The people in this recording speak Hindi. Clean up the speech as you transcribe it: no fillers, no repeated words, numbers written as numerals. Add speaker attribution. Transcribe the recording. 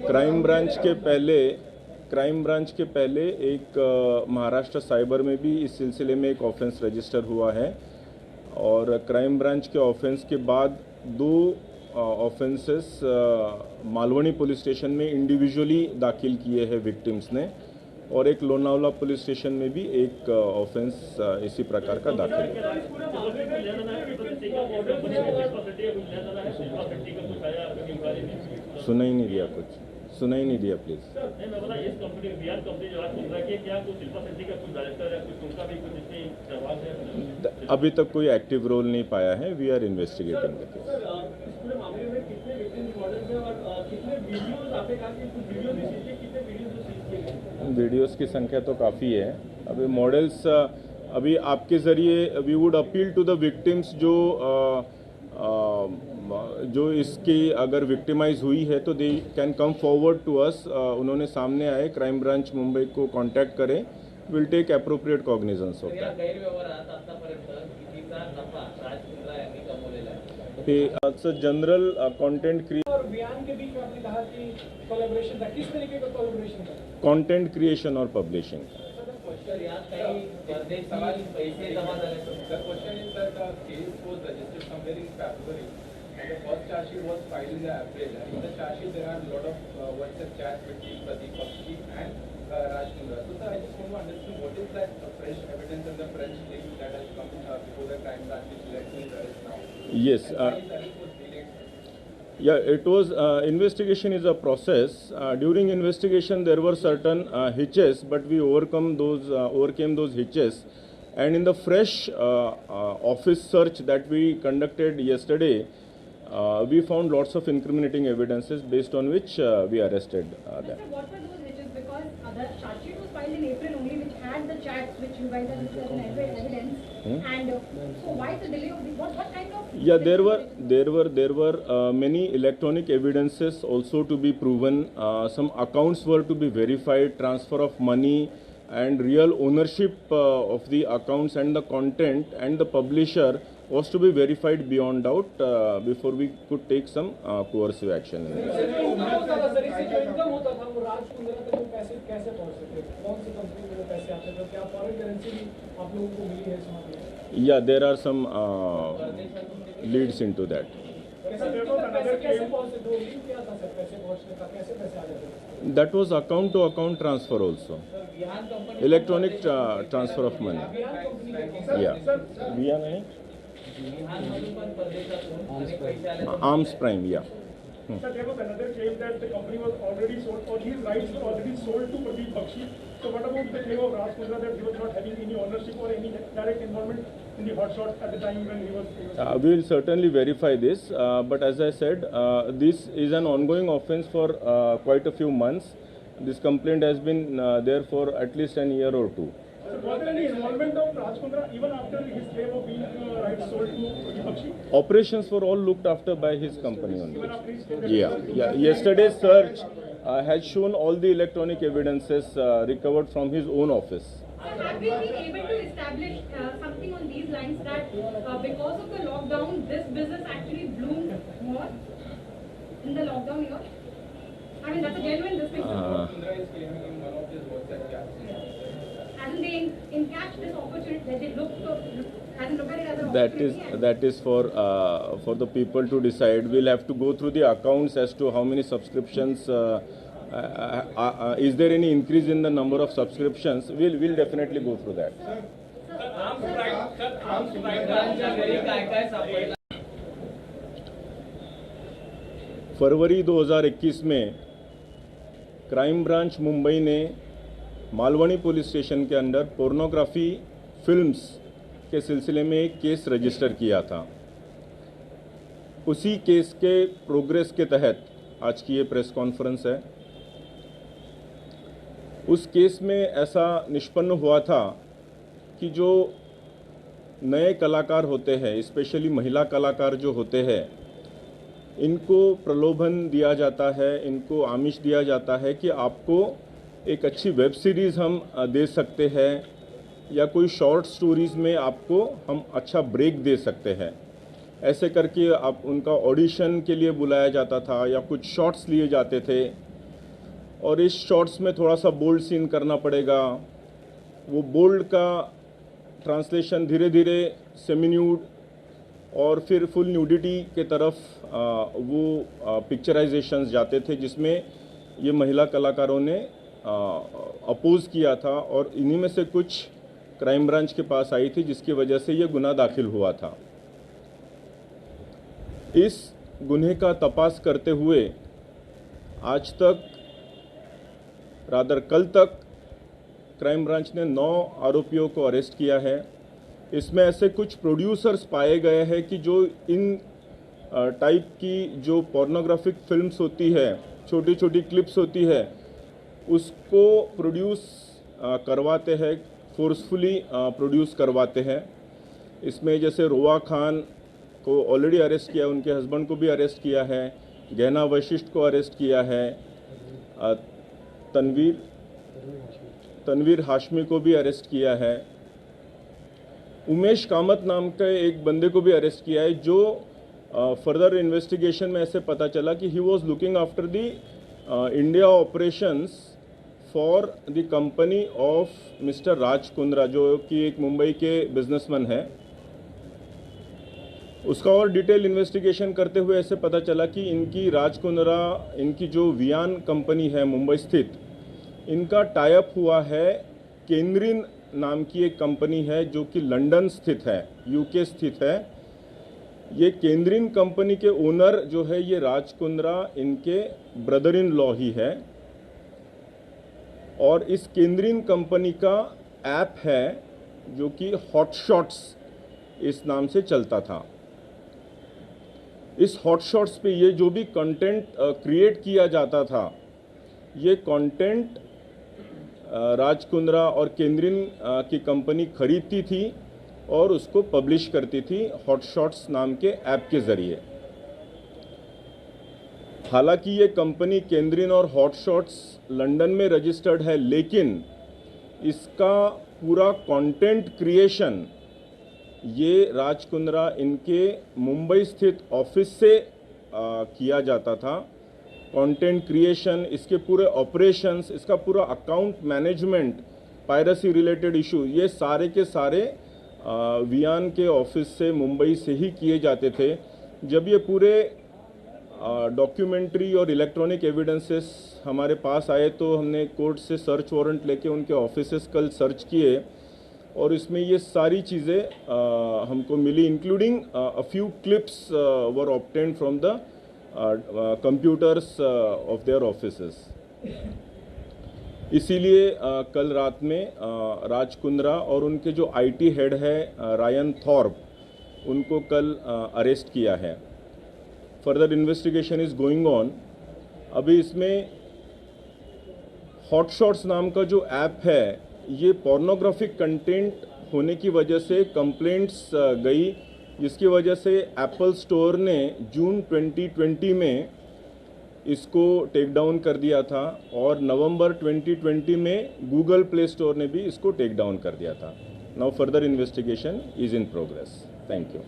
Speaker 1: क्राइम ब्रांच के पहले एक महाराष्ट्र साइबर में भी इस सिलसिले में एक ऑफेंस रजिस्टर हुआ है और क्राइम ब्रांच के ऑफेंस के बाद दो ऑफेंसेस मालवनी पुलिस स्टेशन में इंडिविजुअली दाखिल किए हैं विक्टिम्स ने और एक लोनावला पुलिस स्टेशन में भी एक ऑफेंस इसी प्रकार का दाखिल है। सुना ही नहीं दिया प्लीज। अभी तक कोई एक्टिव रोल नहीं पाया है। We are investigating the case. Videos की संख्या तो काफ़ी है। अभी मॉडल्स अभी आपके ज़रिए we would appeal to the victims जो इसकी अगर विक्टिमाइज हुई है तो they can come forward to us. उन्होंने सामने आए, क्राइम ब्रांच मुंबई को कांटेक्ट करें, will take appropriate cognizance of that. General content content creation और पब्लिशिंग।
Speaker 2: The first charge sheet was filed in April, and in the charge sheet there are a lot of WhatsApp chats between Pradeep Bakshi and Raj Kundra. So sir, I just want to understand what is that fresh evidence and the fresh link that has come before the crime branch which led to his arrest now?
Speaker 1: Yes. Yeah, it was investigation is a process. During investigation, there were certain hitches, but we overcame those hitches. And in the fresh office search that we conducted yesterday, we found lots of incriminating evidences based on which we arrested them.
Speaker 3: Sir, what were those hitches? Because the charge sheet was filed in April only, which had the chats which you guys have listed as evidence. And so why the delay of the, what kind of?
Speaker 1: Yeah, there were many electronic evidences also to be proven. Some accounts were to be verified, transfer of money and real ownership of the accounts and the content and the publisher was to be verified beyond doubt before we could take some coercive action. Yeah, there are some leads into that. That was account to account transfer also. Electronic transfer of money. Yeah. Arms Prime, yeah.
Speaker 4: Sir, there was another claim that the company was already sold, or his rights were already sold to Pradeep Bakshi. So what about the claim of Raj Kundra that he was not having any ownership or any direct involvement in the hotshot at the time when he was...
Speaker 1: We will certainly verify this, but as I said, this is an ongoing offence for quite a few months. This complaint has been there for at least an year or two.
Speaker 4: So was there any involvement of Raj Kundra even after his claim of being rights sold to Pradeep Bakshi?
Speaker 1: Operations were all looked after by his company only. Yeah. Yesterday's search has shown all the electronic evidences recovered from his own office.
Speaker 3: Have we been able to establish something on these lines that because of the lockdown, this business actually bloomed more in the lockdown year? I mean, that's a genuine distinction.
Speaker 2: Kundra is claiming in one of his WhatsApp chats.
Speaker 3: Hasn't they encashed this opportunity? That they look at it as an opportunity?
Speaker 1: That is for the people to decide. We'll have to go through the accounts as to how many subscriptions. Is there any increase in the number of subscriptions? We'll definitely go through that. फरवरी 2021 में क्राइम ब्रांच मुंबई ने मालवनी पुलिस स्टेशन के अंदर पोर्नोग्राफी फिल्म्स के सिलसिले में एक केस रजिस्टर किया था। उसी केस के प्रोग्रेस के तहत आज की ये प्रेस कॉन्फ्रेंस है। उस केस में ऐसा निष्पन्न हुआ था कि जो नए कलाकार होते हैं, स्पेशली महिला कलाकार जो होते हैं, इनको प्रलोभन दिया जाता है, इनको आमिष दिया जाता है कि आपको एक अच्छी वेब सीरीज़ हम दे सकते हैं या कोई शॉर्ट स्टोरीज़ में आपको हम अच्छा ब्रेक दे सकते हैं। ऐसे करके आप उनका ऑडिशन के लिए बुलाया जाता था या कुछ शॉट्स लिए जाते थे और इस शॉट्स में थोड़ा सा बोल्ड सीन करना पड़ेगा। वो बोल्ड का ट्रांसलेशन धीरे धीरे सेमी न्यूड और फिर फुल न्यूडिटी के तरफ वो पिक्चराइजेशंस जाते थे, जिसमें ये महिला कलाकारों ने अपोज किया था और इन्हीं में से कुछ क्राइम ब्रांच के पास आई थी, जिसकी वजह से ये गुनाह दाखिल हुआ था। इस गुन्हे का तपास करते हुए आज तक रादर कल तक क्राइम ब्रांच ने 9 आरोपियों को अरेस्ट किया है। इसमें ऐसे कुछ प्रोड्यूसर्स पाए गए हैं कि जो इन टाइप की जो पोर्नोग्राफिक फिल्म्स होती है, छोटी छोटी क्लिप्स होती है, उसको प्रोड्यूस करवाते हैं, फोर्सफुली प्रोड्यूस करवाते हैं। इसमें जैसे रोआ खान को ऑलरेडी अरेस्ट किया, उनके हस्बैंड को भी अरेस्ट किया है, गहना वशिष्ठ को अरेस्ट किया है, तनवीर हाशमी को भी अरेस्ट किया है, उमेश कामत नाम के एक बंदे को भी अरेस्ट किया है, जो फर्दर इन्वेस्टिगेशन में ऐसे पता चला कि he was looking after the India operations for the company of mister Raj Kundra, जो कि एक मुंबई के बिजनेसमैन है। उसका और डिटेल इन्वेस्टिगेशन करते हुए ऐसे पता चला कि इनकी राज कुंद्रा, इनकी जो वियान कंपनी है मुंबई स्थित, इनका टाई अप हुआ है केंद्रीन नाम की एक कंपनी है जो कि लंदन स्थित है, यूके स्थित है। ये केंद्रीन कंपनी के ओनर जो है ये राज कुंद्रा इनके ब्रदर इन लॉ ही है और इस केंद्रीन कंपनी का ऐप है जो कि हॉटशॉट्स इस नाम से चलता था। इस हॉटशॉट्स पे ये जो भी कंटेंट क्रिएट किया जाता था, ये कंटेंट राज कुंद्रा और केंद्रीन की कंपनी खरीदती थी और उसको पब्लिश करती थी हॉटशॉट्स नाम के ऐप के ज़रिए। हालांकि ये कंपनी केंद्रीन और हॉटशॉट्स लंदन में रजिस्टर्ड है, लेकिन इसका पूरा कंटेंट क्रिएशन ये राज कुंद्रा इनके मुंबई स्थित ऑफिस से किया जाता था। कंटेंट क्रिएशन, इसके पूरे ऑपरेशंस, इसका पूरा account management, piracy related issue, ये सारे के सारे वियान के ऑफिस से मुंबई से ही किए जाते थे। जब ये पूरे डॉक्यूमेंट्री और इलेक्ट्रॉनिक एविडेंसेस हमारे पास आए तो हमने कोर्ट से सर्च वारंट लेके उनके ऑफिसेस कल सर्च किए और इसमें ये सारी चीज़ें हमको मिली, including a few clips were obtained from the computers of their offices. इसीलिए कल रात में राज कुंद्रा और उनके जो आईटी हेड है रायन थॉर्प, उनको कल अरेस्ट किया है। Further investigation is going on. अभी इसमें हॉटशॉट्स नाम का जो ऐप है, ये पोर्नोग्राफिक कंटेंट होने की वजह से कंप्लेंट्स गई, जिसकी वजह से एप्पल स्टोर ने जून 2020 में इसको टेक डाउन कर दिया था और नवंबर 2020 में गूगल प्ले स्टोर ने भी इसको टेक डाउन कर दिया था। Now further investigation is in progress. Thank you.